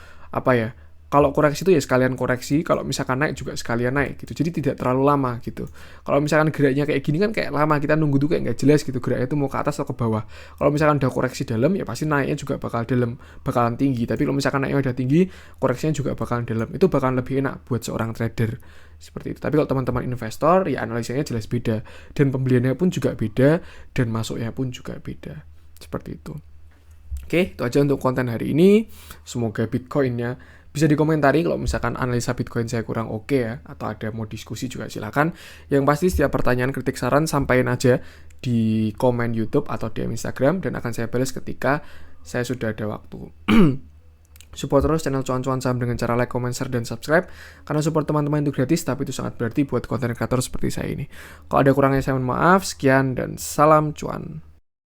Kalau koreksi itu ya sekalian koreksi, kalau misalkan naik juga sekalian naik gitu. Jadi tidak terlalu lama gitu. Kalau misalkan geraknya kayak gini kan kayak lama, kita nunggu tuh kayak nggak jelas gitu, geraknya itu mau ke atas atau ke bawah. Kalau misalkan udah koreksi dalam, ya pasti naiknya juga bakalan tinggi. Tapi kalau misalkan naiknya udah tinggi, koreksinya juga bakalan dalam. Itu bakalan lebih enak buat seorang trader seperti itu. Tapi kalau teman-teman investor, ya analisanya jelas beda, dan pembeliannya pun juga beda, dan masuknya pun juga beda seperti itu. Oke, itu aja untuk konten hari ini. Semoga Bitcoinnya bisa dikomentari kalau misalkan analisa Bitcoin saya kurang oke ya, atau ada mau diskusi juga silakan. Yang pasti setiap pertanyaan, kritik, saran sampaikan aja di komen YouTube atau DM Instagram, dan akan saya balas ketika saya sudah ada waktu. Support terus channel Cuan-Cuan Saham dengan cara like, comment, share, dan subscribe. Karena support teman-teman itu gratis, tapi itu sangat berarti buat konten kreator seperti saya ini. Kalau ada kurangnya saya mohon maaf. Sekian dan salam cuan.